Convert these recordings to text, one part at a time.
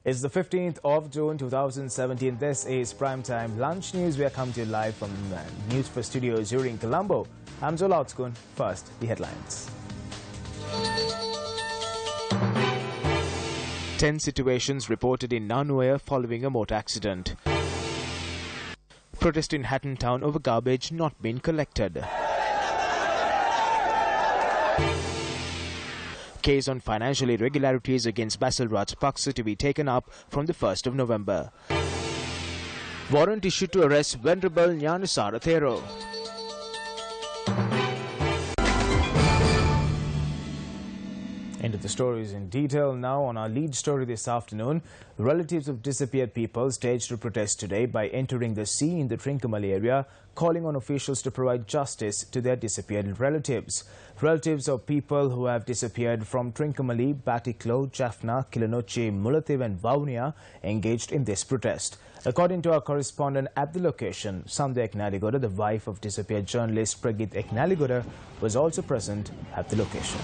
It's the 15th of June 2017. This is Primetime Lunch News. We are coming to you live from Newsfirst studios here in Colombo. I'm Joel Outskun. First, the headlines. 10 situations reported in Nanwaya following a motor accident. Protest in Hatton town over garbage not being collected. Case on financial irregularities against Basil Rajapaksa to be taken up from the 1st of November. Warrant issued to arrest Venerable Nyanusara Thero. Into the stories in detail now. On our lead story this afternoon, relatives of disappeared people staged a protest today by entering the sea in the Trincomalee area, calling on officials to provide justice to their disappeared relatives. Relatives of people who have disappeared from Trincomalee, Batiklo, Jaffna, Kilinochi, Mullativ and Vaunia engaged in this protest. According to our correspondent at the location, Sandhya Eknaligoda, the wife of disappeared journalist Pragit Eknaligoda, was also present at the location.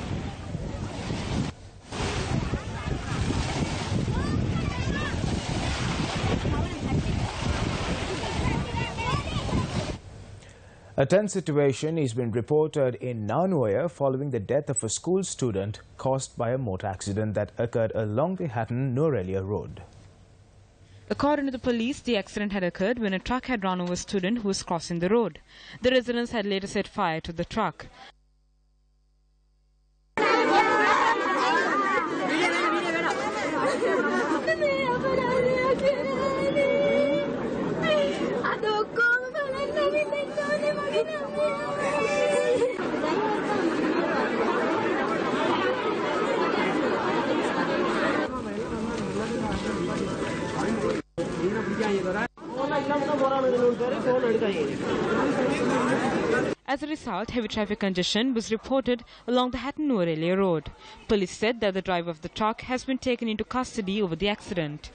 A tense situation has been reported in Nanwaya following the death of a school student caused by a motor accident that occurred along the Hatton-Norelia road. According to the police, the accident had occurred when a truck had run over a student who was crossing the road. The residents had later set fire to the truck. As a result, heavy traffic congestion was reported along the Hatton-Norelia road. Police said that the driver of the truck has been taken into custody over the accident.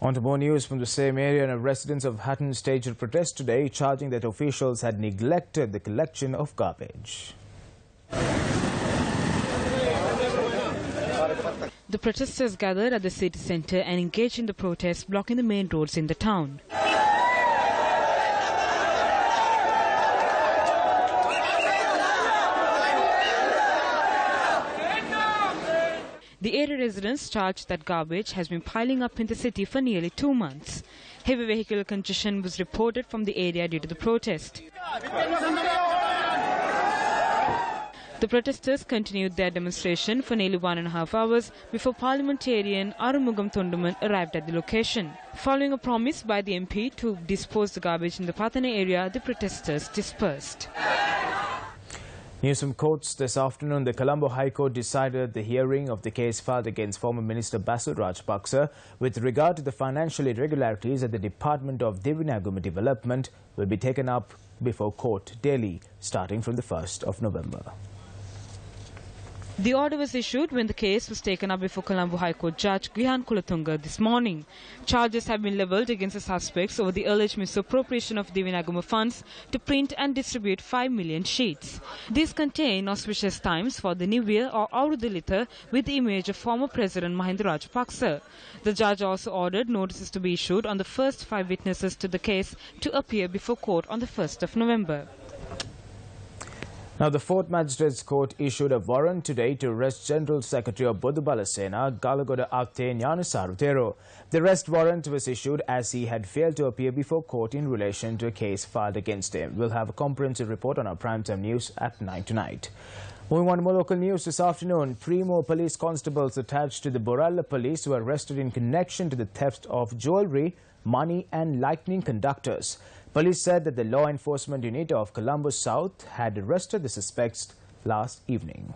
On to more news from the same area, and residents of Hatton staged a protest today, charging that officials had neglected the collection of garbage. The protesters gathered at the city centre and engaged in the protest, blocking the main roads in the town. The area residents charged that garbage has been piling up in the city for nearly 2 months. Heavy vehicle congestion was reported from the area due to the protest. The protesters continued their demonstration for nearly 1.5 hours before parliamentarian Arumugam Thunduman arrived at the location. Following a promise by the MP to dispose the garbage in the Pathana area, the protesters dispersed. News from courts this afternoon. The Colombo High Court decided the hearing of the case filed against former Minister Basil Rajapaksa with regard to the financial irregularities at the Department of Divinaguma Development will be taken up before court daily, starting from the 1st of November. The order was issued when the case was taken up before Colombo High Court Judge Gihan Kulatunga this morning. Charges have been levelled against the suspects over the alleged misappropriation of Divinaguma funds to print and distribute 5 million sheets. These contain auspicious times for the New Year or Aurudilitha with the image of former President Mahinda Rajapaksa. The judge also ordered notices to be issued on the first 5 witnesses to the case to appear before court on the 1st of November. Now, the 4th Magistrates Court issued a warrant today to arrest General Secretary of Bodubala Sena, Galagoda Akte Nyanusara Thero. The arrest warrant was issued as he had failed to appear before court in relation to a case filed against him. We'll have a comprehensive report on our primetime news at 9 tonight. Moving on to more local news this afternoon, 3 more police constables attached to the Boralla police were arrested in connection to the theft of jewellery, money and lightning conductors. Police said that the law enforcement unit of Colombo South had arrested the suspects last evening.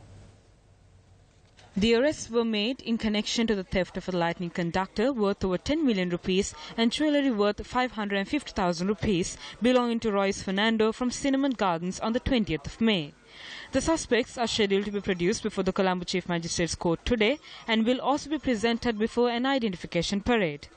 The arrests were made in connection to the theft of a lightning conductor worth over 10 million rupees and jewellery worth 550,000 rupees belonging to Royce Fernando from Cinnamon Gardens on the 20th of May. The suspects are scheduled to be produced before the Colombo Chief Magistrates Court today and will also be presented before an identification parade.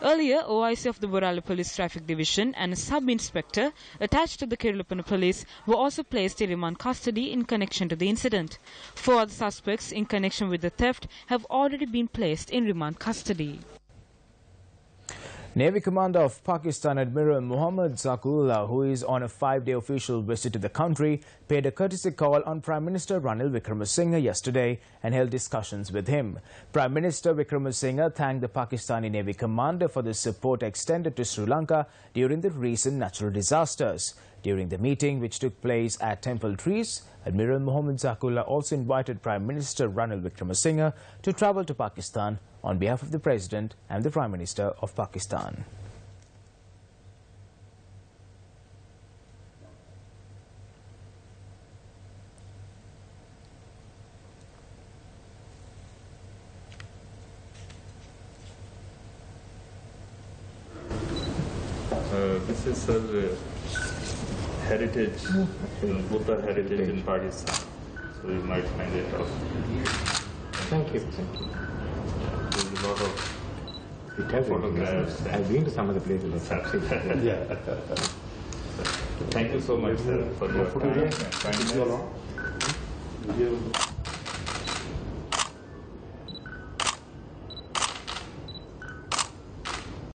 Earlier, OIC of the Borala Police Traffic Division and a sub-inspector attached to the Kirulapana Police were also placed in remand custody in connection to the incident. 4 other suspects in connection with the theft have already been placed in remand custody. Navy Commander of Pakistan Admiral Mohammad Zakulullah, who is on a 5-day official visit to the country, paid a courtesy call on Prime Minister Ranil Wickremesinghe yesterday and held discussions with him. Prime Minister Wickremesinghe thanked the Pakistani Navy Commander for the support extended to Sri Lanka during the recent natural disasters. During the meeting, which took place at Temple Trees, Admiral Mohammad Zakulullah also invited Prime Minister Ranil Wickremesinghe to travel to Pakistan on behalf of the President and the Prime Minister of Pakistan. This is heritage, Buddha heritage in Pakistan, so you might find it out. Thank you. Thank you. There's a lot of It has photographs. I've been to some of the places. Yeah. Thank you so much, sir, for your time and kindness.